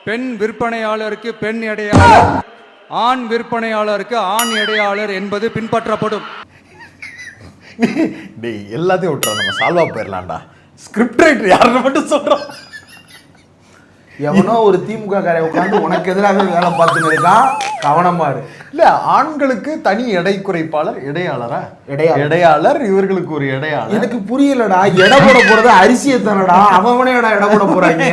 பெண் விற்பனையாளருக்கு பெண் எடையாளர், ஆண் விற்பனையாளருக்கு ஆண் எடையாளர் என்பது பின்பற்றப்படும். டேய் எல்லாத்தையும் விட்டுறோம், நம்ம சால்வா போயிடலாம்டா. ஸ்கிரிப்ட் ரைட்டர் யாருன்னு மட்டும் சொல்றோம். எவனோ ஒரு திமுக காரை உட்காந்து உனக்கு எதிராக வேலை பார்த்துன்னு இருக்கான், கவனமா இரு. இல்ல, ஆண்களுக்கு தனி எடை குறைப்பாளர், எடையாளரா? எடையாளர். எடையாளர், இவர்களுக்கு ஒரு எடையாளர். எனக்கு புரியலடா. எடை போட போறது அரிசியை தானடா, அவனே எடை போட போறாங்க.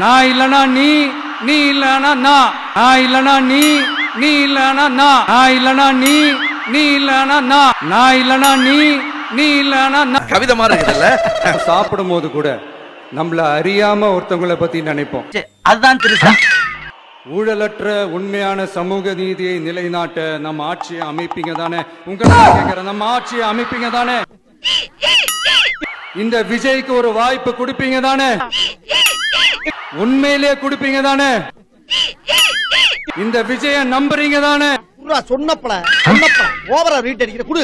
நான் இல்லனா நீ, நீ இல்லனா நான். நான் இல்லனா நீ, நீ இல்லனா நான். நான் இல்லனா நீ, நீ இல்லனா நான். நான் இல்லனா நீ, நீ இல்லனா நான். கவிதை மாதிரி இருக்குதுல்ல. சாப்பிடும் போது கூட நம்மள அறியாம ஒருத்தவங்களை பத்தி நினைப்போம். அதுதான் திருசா. ஊழலற்ற உண்மையான சமூக நீதியை நிலைநாட்ட நம்ம ஆட்சியை அமைப்பீங்க தானே? உங்களை கேட்கிறேன், நம்ம ஆட்சியை அமைப்பீங்க தானே? இந்த விஜய்க்கு ஒரு வாய்ப்பு கொடுப்பீங்க தானே? உண்மையிலேயே கொடுப்பீங்க தானே? இந்த விஜய நம்புறீங்க தானே? சொன்னப்பல ஓவரா ரீட் அடிக்கிற குடு.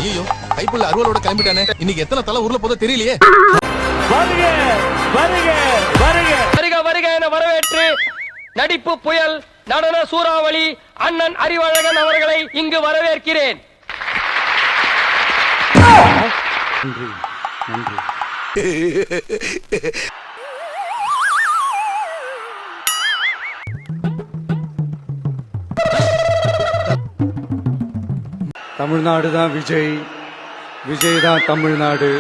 ஐயோ, கைப்புள்ள அருவலோட கிளம்பிட்டானே. இன்னைக்கு எத்தனை தலை ஊர்ல போதோ தெரியலையே. வருக வருக வருக வருக வருக என வரவேற்று நடிப்பு புயல் நடன சூறாவளி அண்ணன் அறிவழகன் அவர்களை இங்கு வரவேற்கிறேன். நன்றி நன்றி. தமிழ்நாடு தான் விஜய், விஜய் தான் தமிழ்நாடு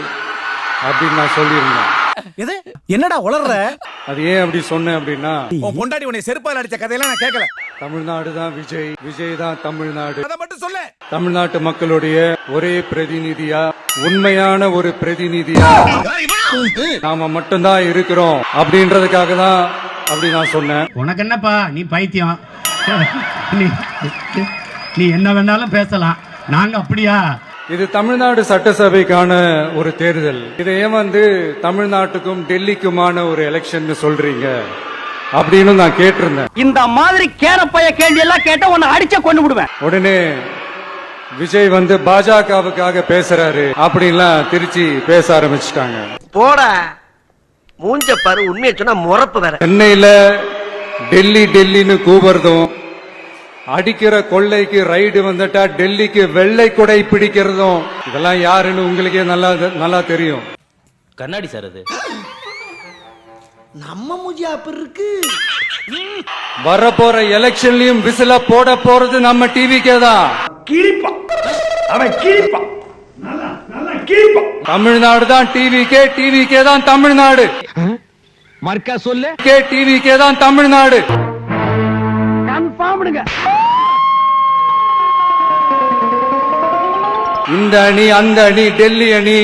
அப்படின்னு நான் சொல்லியிருந்தேன். இது என்னடா உளர்ற? அது ஏன் அப்படி சொன்னேன் அப்படின்னா, பொண்டாடி உன்னை செருப்பால் அடிச்ச கதையெல்லாம் நான் கேட்கல. தமிழ்நாடு தான் விஜய், விஜய் தான் தமிழ்நாடு. அதை மட்டும் சொல்ல. தமிழ்நாட்டு மக்களுடைய ஒரே பிரதிநிதியா, உண்மையான ஒரு பிரதிநிதியா நாம மட்டும்தான் இருக்கிறோம் அப்படின்றதுக்காக தான் அப்படி நான் சொன்னேன். உனக்கு என்னப்பா, நீ பைத்தியம். நீ என்ன வேணாலும் பேசலாம், நாங்க அப்படியா? இது தமிழ்நாடு சட்டசபைக்கான ஒரு தேர்தல். இதை ஏன் தமிழ்நாட்டுக்கும் டெல்லிக்குமான ஒரு எலெக்ஷன் சொல்றீங்க அப்படின்னு நான் கேட்டிருந்தேன். இந்த மாதிரி கேரப்பைய கேள்வி எல்லாம் கேட்ட உன்னை அடிச்ச கொண்டு விடுவேன். உடனே விஜய் பாஜகவுக்காக பேசுறாரு அப்படின்லாம் திருச்சி பேச ஆரம்பிச்சுட்டாங்க. போட மூஞ்ச பாரு, உண்மையை சொன்னா முறப்பு வேற. சென்னையில டெல்லி டெல்லின்னு கூவுறதும், அடிக்கிற கொள்ளைக்கு ரைடு வந்துட்டா டெல்லிக்கு வெள்ளை கொடை பிடிக்கிறதும், இதெல்லாம் யாருன்னு உங்களுக்கே நல்லா தெரியும். கண்ணாடி சார் அது நம்ம மூஞ்சி அப்படி இருக்கு. வரப்போற எலெக்ஷன்லயும் விசில போட போறது நம்ம டிவிக்கே தான். தமிழ்நாடு தான் டிவிக்கே, டிவிக்கே தான் தமிழ்நாடு. மர்க்கா சொல்லு. டிவிக்கே தான் தமிழ்நாடு. இந்த அணி, அந்த அணி, டெல்லி அணி,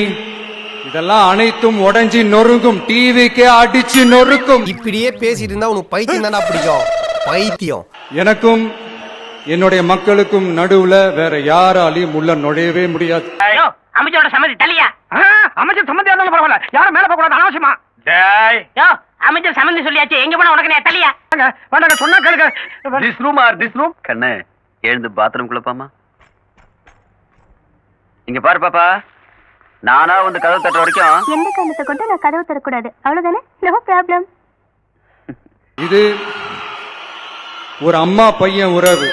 இதெல்லாம் அனைத்தும் உடைஞ்சி நொறுங்கும். டிவிக்கே அடிச்சு நொறுக்கும். இப்படியே பேசிட்டு இருந்தா உனக்கு பைத்தியம் தானே பிடிக்கும். பைத்தியம். எனக்கும் என்னுடைய மக்களுக்கும் நடுவுல வேற யாராலையும் உள்ள நுழையவே முடியாது. அமைச்சரோட சம்மதி தலியா? அமைச்சர் சம்மதி இருந்தாலும் பரவாயில்ல, யாரும் மேல போக கூடாது அனாவசியமா. அமைச்சர் சம்மதி சொல்லியாச்சு, எங்க போனா உனக்கு தலியா? வேண்டாங்க, சொன்னா கேளுங்க. This room or this room. கண்ணு எழுந்து பாத்ரூம் குள்ளப்பாமா. இங்க பாரு பாப்பா, நானா வந்து கதவு தட்டுற வரைக்கும் எந்த காரணத்தை கொண்டு நான் கதவு தரக்கூடாது, அவ்வளவுதானே? No problem. இது ஒரு அம்மா பையன் உறவு,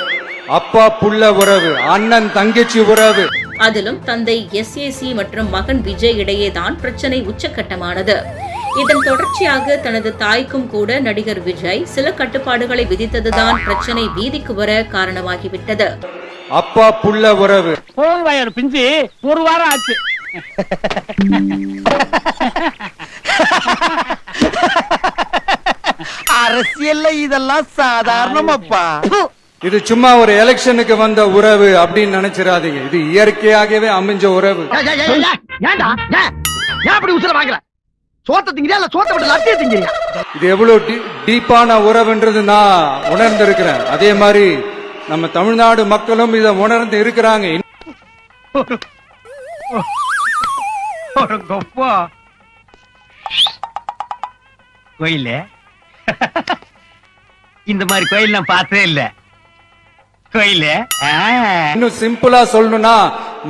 அப்பா புள்ள உறவு, அண்ணன் தங்கச்சி உறவு. அதிலும் தந்தை எஸ்ஏசி மற்றும் மகன் விஜய் இடையேதான் பிரச்சனை உச்சகட்டமானது. இதன் தொடர்ச்சியாக தனது தாய்க்கும் கூட நடிகர் விஜய் சில கட்டுப்பாடுகளை விதித்ததுதான் பிரச்சனை வீதிக்கு வர காரணமாகிவிட்டது. அப்பா புள்ள உறவு. போன் வயர் பிஞ்சு ஒரு வாரம் ஆச்சு. அரசியல்ல இதெல்லாம் சாதாரணமாப்பா. இது சும்மா ஒரு எலெக்ஷனுக்கு வந்த உறவு அப்படின்னு நினைச்சிடாதீங்க. இது இயற்கையாகவே அமைஞ்ச உறவு. ஏன்டா ஏன் அப்படி உசுர வாங்கல? சோத்த திங்கிறியா இல்ல சோத்த விட்டு லட்டிய திங்கிறியா? இது எவ்வளவு டீப்பான உறவுன்றது நான் உணர்ந்திருக்கிறேன். அதே மாதிரி நம்ம தமிழ்நாடு மக்களும் இதை உணர்ந்து இருக்கிறாங்க. கோயில இந்த மாதிரி கோயில் நான் பார்த்ததே இல்ல. இன்னும் சிம்பிளா சொல்லணும்னா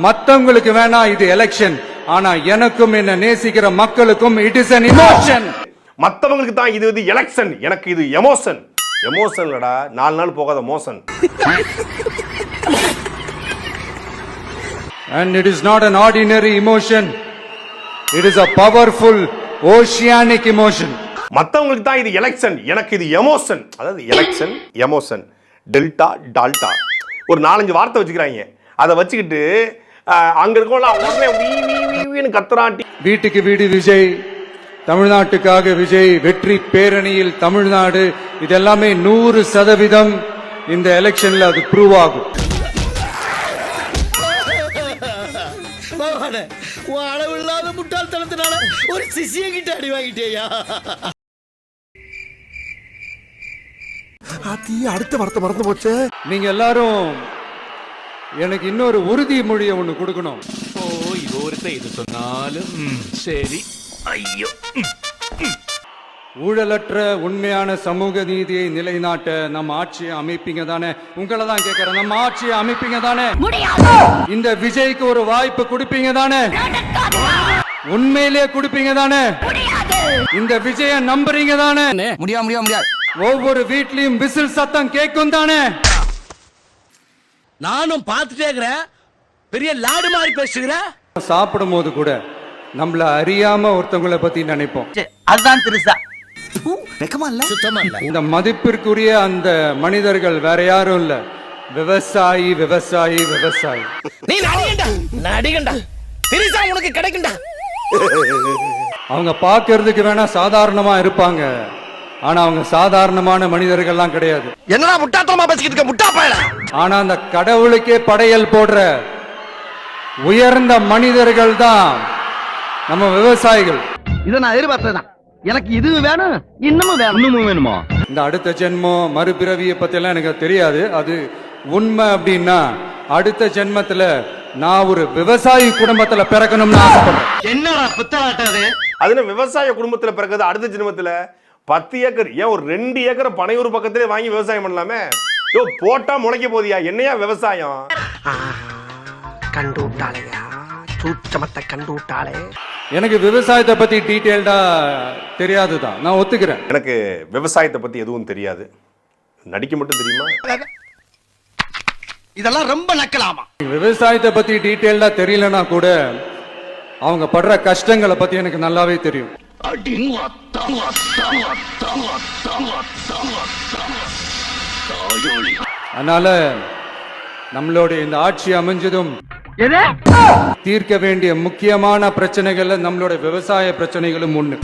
மத்தவங்களுக்கு வேணா இது எலெக்ஷன், ஆனா எனக்கும் என்ன நேசிக்கிற மக்களுக்கும் இட் இஸ் an emotion. மத்தவங்களுக்கு தான் இது எலெக்ஷன், எனக்கு இது எமோஷன். எமோஷன்லடா 4 நாள் போகாத motion. And it is not an ordinary emotion, it is a powerful oceanic emotion. மத்தவங்களுக்கு தான் இது எலெக்ஷன், எனக்கு இது எமோஷன். அதாவது எலெக்ஷன், எமோஷன், டெல்டா, டால்டா, ஒரு 4-5 வார்த்தை வச்சுக்கிறாங்க. அதை வச்சுக்கிட்டு அங்க இருக்கவங்கள உடனே வீன்னு கத்துறாட்டி. வீட்டுக்கு வீடு விஜய், தமிழ்நாட்டுக்காக விஜய், வெற்றி பேரணியில் தமிழ்நாடு, இதெல்லாமே 100% இந்த எலெக்ஷன்ல அது ப்ரூவ் ஆகும். அளவில்லாத முட்டாள்தனத்தினால ஒரு சிசிய கிட்ட அடி வாங்கிட்டேயா. அடுத்த வார்த்தை மறந்து போச்சு. நீங்க எல்லாரும் எனக்கு இன்னொரு உறுதிமொழியை ஒண்ணு கொடுக்கணும். இது சொன்னாலும் சரி. ஐயோ, ஊழலற்ற உண்மையான சமூக நீதியை நிலைநாட்ட நம்ம ஆட்சியை அமைப்பீங்க தானே? உங்களை தான் கேட்கிறேன், நம்ம ஆட்சியை அமைப்பீங்க தானே? இந்த விஜய்க்கு ஒரு வாய்ப்பு கொடுப்பீங்க தானே? உண்மையிலே கொடுப்பீங்க தானே? இந்த விஜய நம்புறீங்க தானே? முடியாது. ஒவ்வொரு வீட்லயும் விசில் சத்தம் கேட்கும் தானே? நானும் பார்த்துட்டே இருக்கிறேன், பெரிய லாடு மாதிரி பேசுகிறேன். சாப்பிடும் போது கூட நம்மள அறியாம ஒருத்தவங்களை பத்தி நினைப்போம். அதுதான் திருசா. இந்த மதிப்பிற்குரிய அந்த மனிதர்கள் வேற யாரும் இல்ல, விவசாயி. நீ நடிகண்டா திருசா, உனக்கு கிடைக்குண்டா. அவங்க பார்க்கிறதுக்கு வேணா சாதாரணமா இருப்பாங்க, ஆனா அவங்க சாதாரணமான மனிதர்கள்லாம் கிடையாது. என்னடா முட்டாத்தனமா பேசிக்கிட்டு இருக்க முட்டா பயல. ஆனா அந்த கடவுளுக்கே படையல் போடுற உயர்ந்த மனிதர்கள் தான் நம்ம விவசாயிகள். இதை நான் எதிர்பார்த்ததான். எனக்கு இது வேணும், இன்னமும் வேணுமா? இந்த அடுத்த ஜென்மம் மறுபிறவியை பத்தி எல்லாம் எனக்கு தெரியாது. அது உண்மை அப்படின்னா அடுத்த ஜென்மத்துல நான் ஒரு விவசாயி குடும்பத்துல பிறக்கணும்னு ஆசைப்படுறேன். என்னடா புத்தலாட்டாது? அதுல விவசாய குடும்பத்துல பிறகுது அடுத்த ஜென்மத்துல 10 ஏக்கர், ஏன் ஒரு 2 ஏக்கர் பனையூர் பக்கத்திலே வாங்கி விவசாயம் பண்ணலாமே? யோ, போட்டா முளைக்க போதியா, என்னையா விவசாயம்? கண்டு விட்டாளையா, சூச்சமத்தை கண்டு விட்டாளே. எனக்கு விவசாயத்தை பத்தி டீடைல்டா தெரியாதுதான், நான் ஒத்துக்கிறேன். எனக்கு விவசாயத்தை பத்தி எதுவும் தெரியாது, நடிக்க மட்டும் தெரியுமா? இதெல்லாம் ரொம்ப நக்கலாமா? விவசாயத்தை பத்தி டீடைல்டா தெரியலனா கூட அவங்க படுற கஷ்டங்களை பத்தி எனக்கு நல்லாவே தெரியும். அதனால நம்மளுடைய இந்த ஆட்சி அமைஞ்சதும் தீர்க்க வேண்டிய முக்கியமான பிரச்சனைகள்ல நம்மளோட விவசாய பிரச்சனைகளும் ஒண்ணு.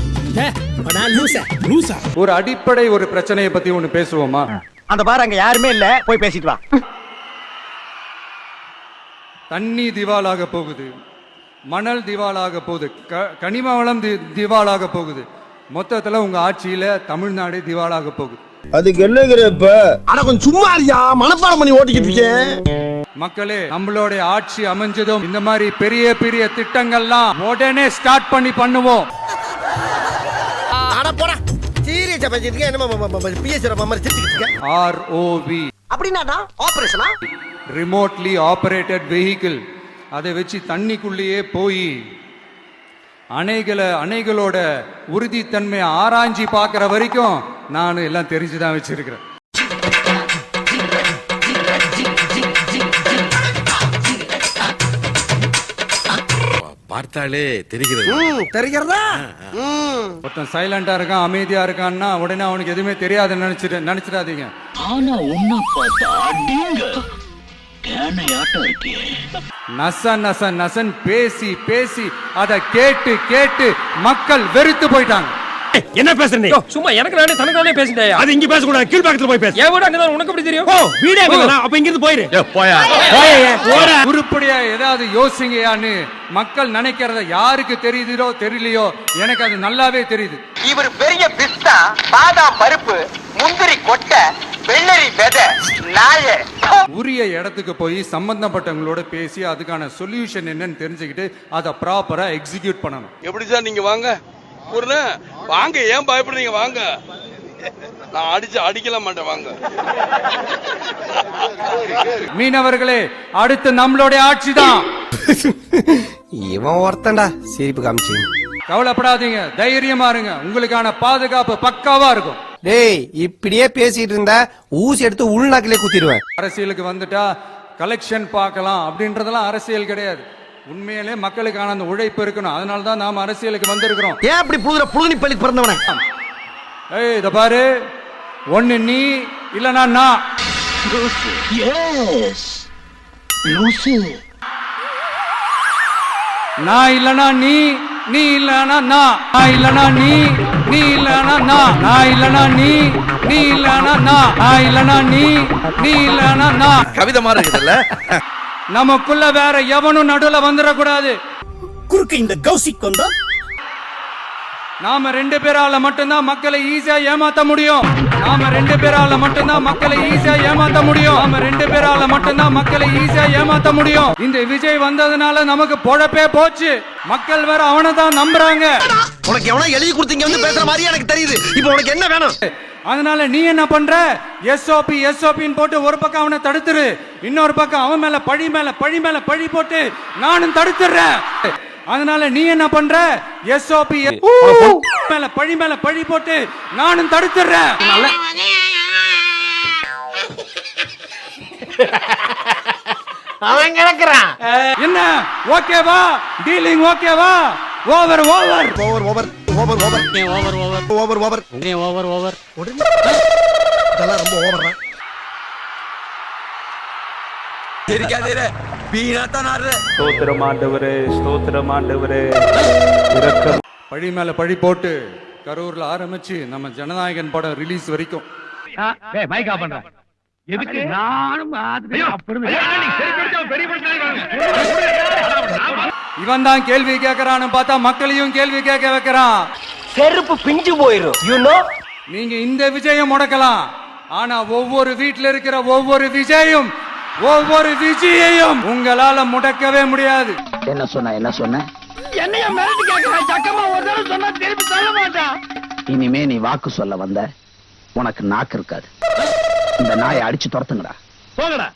ஒரு அடிப்படை ஒரு பிரச்சனையை பத்தி ஒண்ணு பேசுவோமா? அந்த பாரு, அங்க யாருமே இல்ல, போய் பேசிட்டு வா. தண்ணி திவாலாக போகுது, மணல் திவாலாக போகுது, கனிம வளம் திவாலாக போகுது. மொத்தத்துல உங்க ஆட்சியில தமிழ்நாடு திவாலாக போகுது. அதுக்கு என்னங்கிறப்ப அட கொஞ்சம் சும்மா இருயா, மனப்பாடம் பண்ணி ஓட்டிக்கிட்டு இருக்கேன். மக்களே, நம்மளோட ஆட்சி அமைஞ்சதும் இந்த மாதிரி பெரிய பெரிய திட்டங்கள்லாம் உடனே ஸ்டார்ட் பண்ணுவோம். அட போடா, சீரியஸா பேசிட்டு இருக்க. என்ன பிஎஸ்சி மாதிரி சிரிச்சிட்டு இருக்க? ROV அப்படின்னா ஆபரேஷனா? Remotely operated vehicle. அதை வச்சு தண்ணிக்குள்ளேயே போய் அணைகளோட உறுதித்தன்மையை ஆராய்ச்சி பார்க்கிற வரைக்கும் நான் எல்லாம் தெரிஞ்சுதான் வச்சிருக்கிறேன். பார்த்தாலே தெரிகிறதா? ஒருத்தன் சைலண்டா இருக்கான், அமைதியா இருக்கான்னா உடனே அவனுக்கு எதுவுமே தெரியாதுன்னு நினைச்சிடாதீங்க. நசன் பேசி அதை கேட்டு மக்கள் வெறுத்து போயிட்டாங்க. என்ன பேசுறீங்க? சும்மா எனக்கு நானே தனக்கு நானே பேசிட்டேன். அது இங்க பேச கூடாது, கீழ் பக்கத்துல போய் பேசு. ஏன் வீடு அங்க தான், உனக்கு எப்படி தெரியும்? ஓ, வீடு அங்க தான், அப்ப இங்க இருந்து போயிரு. போயா உருப்படியா ஏதாவது யோசிங்கயான்னு மக்கள் நினைக்கிறத யாருக்கு தெரியுதோ தெரியலையோ, எனக்கு அது நல்லாவே தெரியுது. இவர் பெரிய பிஸ்தா, பாதாம் பருப்பு, முந்திரி கொட்டை, வெள்ளரி விதை, நாய. உரிய இடத்துக்கு போய் சம்பந்தப்பட்டவங்களோட பேசி அதுக்கான சொல்யூஷன் என்னன்னு தெரிஞ்சுக்கிட்டு அதை ப்ராப்பரா எக்ஸிக்யூட் பண்ணணும். எப்படி சார் நீங்க வாங்க, ஏன் பயப்படுறீங்க? வாங்க. நான் அடிக்கல மாட்டேன் வாங்க. மீனவர்களே, அடுத்து நம்மளுடைய ஆட்சி தான். இவன் ஒருத்தன்டா சிரிப்பு காமிச்சு. கவலைப்படாதீங்க, தைரியமா இருங்க. உங்களுக்கான பாதுகாப்பு பக்காவா இருக்கும். டேய், இப்படியே பேசிட்டு இருந்தா ஊசி எடுத்து உள்நாக்கிலே குத்திடுவேன். அரசியலுக்கு வந்துட்டா கலெக்ஷன் பார்க்கலாம் அப்படின்றதெல்லாம் அரசியல் கிடையாது. உண்மையிலே மக்களுக்கான அந்த உழைப்பு இருக்கணும். அதனால தான் நாம் அரசியலுக்கு வந்திருக்கிறோம். ஏன் அப்படி புழுதி பள்ளி பிறந்தவன? ஏய், இத பாரு, ஒண்ணு நீ இல்லனா நான். நான் இல்லனா நீ, நீ இல்லனா நான். நான் இல்லனா நீ, நீ இல்லனா நான். நான் இல்லனா நீ, நீ இல்லனா நான். நான் இல்லனா நீ, நீ இல்லனா நான். கவிதை மாதிரி இருக்குதுல்ல? நமக்குள்ள வேற எவனும் நடுவுல வந்துடக்கூடாது. குறுக்கு இந்த கௌசிக் வந்தா நாம 2 பேரால மட்டும்தான் மக்களை ஈஸியா ஏமாத்த முடியும். நாம 2 பேரால மட்டும்தான் மக்களை ஈஸியா ஏமாத்த முடியும். நாம 2 பேரால மட்டும்தான் மக்களை ஈஸியா ஏமாத்த முடியும். இந்த விஜய் வந்ததுனால நமக்கு பொழப்பே போச்சு. மக்கள் வேற அவனை தான் நம்புறாங்க. உனக்கு எவனோ எழுதி கொடுத்தீங்க வந்து பேசுற மாதிரி எனக்கு தெரியுது. இப்போ உனக்கு என்ன வேணும்? அதனால நீ என்ன பண்ற? எஸ்ஓபின்னு போட்டு ஒரு பக்கம் அவனை தடுத்துரு, இன்னொரு பக்கம் அவன் மேல பழி மேல பழி போட்டு நானும் தடுத்துறேன். அதனால நீ என்ன பண்ற? எஸ்ஓபி மேல பழி போட்டு நானும் தடுத்துறேன். அவன் கிடக்குறான். என்ன ஓகேவா? டீலிங் ஓகேவா? Over over over over over over over over over over over இதெல்லாம் ரொம்ப ஓவர்ரா. தெரியாதே வீணாத்தான் ஆடுற. ஸ்தோத்திரம் ஆண்டவரே, ஸ்தோத்திரம் ஆண்டவரே. இரக்கம். பழி மேல பழி போட்டு கரூர்ல ஆரம்பிச்சு நம்ம ஜனநாயகன் படம் ரிலீஸ் வரைக்கும். மைக்கா பண்ற எதுக்கு? நானும் இவன் தான் கேள்வி கேட்கறான்னு பார்த்தா மக்களையும் கேள்வி கேட்க வைக்கிறான். செருப்பு பிஞ்சு போயிரும். நீங்க இந்த விஜயம் முடக்கலாம், ஆனா ஒவ்வொரு வீட்டுல இருக்கிற ஒவ்வொரு விஜயும் ஒவ்வொரு விஜயையும் உங்களால முடக்கவே முடியாது. என்ன சொன்ன என்னைய மிரட்டி கேட்கிற சக்கமா ஒரு தடவை சொன்னா திருப்பி சொல்ல மாட்டான். இனிமே நீ வாக்கு சொல்ல வந்த உனக்கு நாக்கு இருக்காது. இந்த நாயை அடிச்சு துரத்துங்கடா. போங்கடா.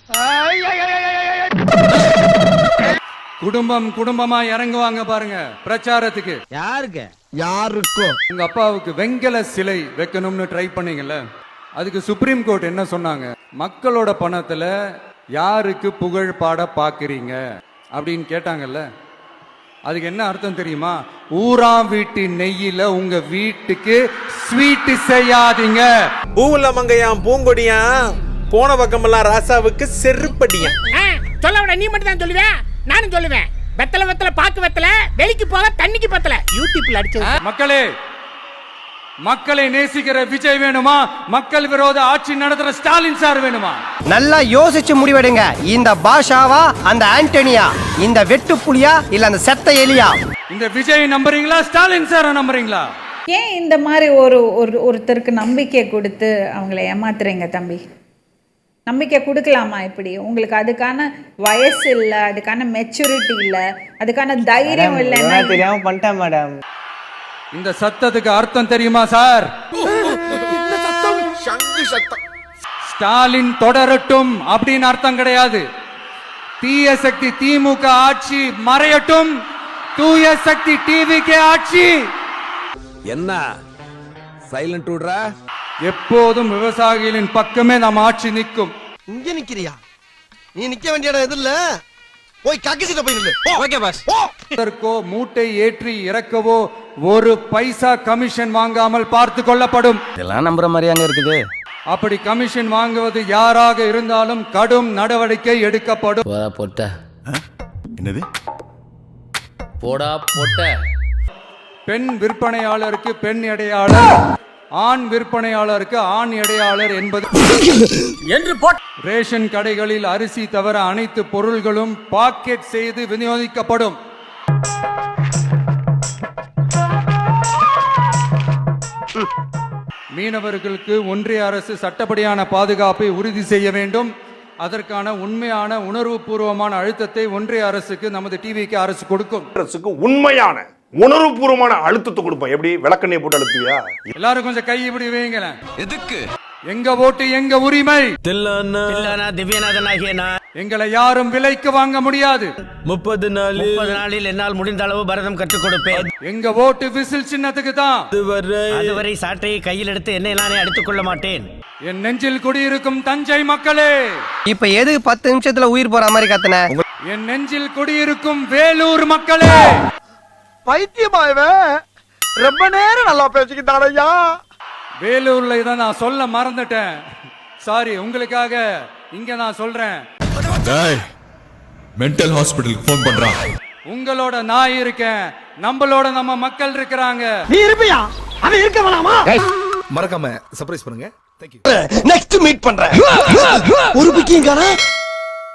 குடும்பமா இறங்குவாங்க பாருங்க பிரச்சாரத்துக்கு. யாருக்கு? யாருக்கும். உங்க அப்பாவுக்கு வெங்கல சிலை வைக்கணும்னு ட்ரை பண்ணீங்கல்ல, அதுக்கு சுப்ரீம் கோர்ட் என்ன சொன்னாங்க? மக்களோட பணத்துல யாருக்கு புகழ் பாட பாக்குறீங்க அப்படின்னு கேட்டாங்கல்ல. அதுக்கு என்ன அர்த்தம் தெரியுமா? ஊராம் வீட்டு நெய்யில உங்க வீட்டுக்கு ஸ்வீட் செய்யாதீங்க. பூவுல மங்கையாம் பூங்கொடியாம், போன பக்கமெல்லாம் ராசாவுக்கு செருப்படியாம். சொல்ல விட நீ மட்டும் தான் சொல்லுவேன், நானும் சொல்லுவேன். வெத்தலை பாக்கு வெத்தலை, வெளிக்கு போக தண்ணிக்கு பத்தல. யூடியூப்ல அடிச்சது. மக்களே, மக்களை நேசிக்கிற விஜய் வேணுமா? மக்கள் விரோத ஆட்சி நடத்துற ஸ்டாலின் சார் வேணுமா? நல்லா யோசிச்சு முடிவெடுங்க. இந்த பாஷாவா, அந்த ஆண்டனியா, இந்த வெட்டு புலியா, இல்ல அந்த செத்த எலியா? இந்த விஜய் நம்புறீங்களா, ஸ்டாலின் சார நம்புறீங்களா? ஏன் இந்த மாதிரி ஒருத்தருக்கு நம்பிக்கை கொடுத்து அவங்கள ஏமாத்துறீங்க தம்பி? நம்பிக்கை கொடுக்கலாமா இப்படி? உங்களுக்கு அதுக்கான வயசு இல்ல, அதுக்கான மெச்சூரிட்டி இல்ல, அதுக்கான தைரியம் இல்ல. தெரியாம பண்ணிட்டேன் மேடம். இந்த சத்தத்துக்கு அர்த்தம் தெரியுமா சார்? ஸ்டாலின் தொடரட்டும் அப்படின்னு அர்த்தம் கிடையாது. தீய சக்தி திமுக ஆட்சி மறையட்டும், தூய சக்தி டிவிக்கு ஆட்சி. என்ன சைலண்ட் விடுறா? எப்போதும் விவசாயிகளின் பக்கமே நம்ம ஆட்சி நிற்கும். இங்க நிக்கிறியா? நீ நிக்க வேண்டிய இடம் எது இல்ல, போய் கக்கிசிட்ட போய் நில்லு. Okay pass. இதற்கோ மூட்டை ஏற்றி இறக்கவோ ஒரு பைசா கமிஷன் வாங்காமல் பார்த்து கொள்ளப்படும். இதெல்லாம் நம்புற மாதிரியாங்க இருக்குது. அப்படி கமிஷன் வாங்குவது யாராக இருந்தாலும் கடும் நடவடிக்கை எடுக்கப்படும். போட்ட என்னது? போடா போட்ட. பெண் விற்பனையாளருக்கு பெண் எடையாளர், ஆண் விற்பனையாளருக்கு ஆண் எடையாளர் என்பது என்று ரேஷன் கடைகளில் அரிசி தவிர அனைத்து பொருள்களும் பாக்கெட் செய்து விநியோகிக்கப்படும். மீனவர்களுக்கு ஒன்றிய அரசு சட்டப்படியான பாதுகாப்பை உறுதி செய்ய வேண்டும். அதற்கான உண்மையான உணர்வுபூர்வமான அழுத்தத்தை ஒன்றிய அரசுக்கு நமது டிவிக்கு அரசு கொடுக்கும். அரசுக்கு உண்மையான உணர்வுபூர்வமான அழுத்தத்தை கொடுப்பேன். எப்படி விளக்கெண்ணெய் போட்டு அழுத்துவியா? எல்லாரும் கொஞ்சம் கை இப்படி வைங்களேன். எதுக்கு? எங்க ஓட்டு எங்க உரிமை. எங்களை யாரும் விலைக்கு வாங்க முடியாது. 30 நாளில் என்னால் முடிந்த அளவு பரதம் கற்றுக் கொடுப்பேன். எங்க ஓட்டு விசில் சின்னத்துக்கு தான். அதுவரை சாட்டையை கையில் எடுத்து என்னை நானே அடித்துக் கொள்ள மாட்டேன். என் நெஞ்சில் குடியிருக்கும் தஞ்சை மக்களே, இப்ப எது 10 நிமிஷத்துல உயிர் போற மாதிரி கத்தன? என் நெஞ்சில் குடியிருக்கும் வேலூர் மக்களே. பைத்தியமாயவன் ரொம்ப நேரம் நல்லா பேசிக்கிட்டாரையா. வேலூர்ல இதை நான் சொல்ல மறந்துட்டேன். சாரி, உங்களுக்காக இங்க நான் சொல்றேன். மென்டல் ஹாஸ்பிடலுக்கு போன் பண்றான். உங்களோட நான் இருக்கேன், நம்மளோட நம்ம மக்கள் இருக்கிறாங்க. நீ இருப்பியா? அவன் இருக்க வேணாமா? மறக்காம சர்ப்ரைஸ் பண்ணுங்க. Thank you. நெக்ஸ்ட் மீட் பண்றேன். ஒரு பிக்கிங் காணா.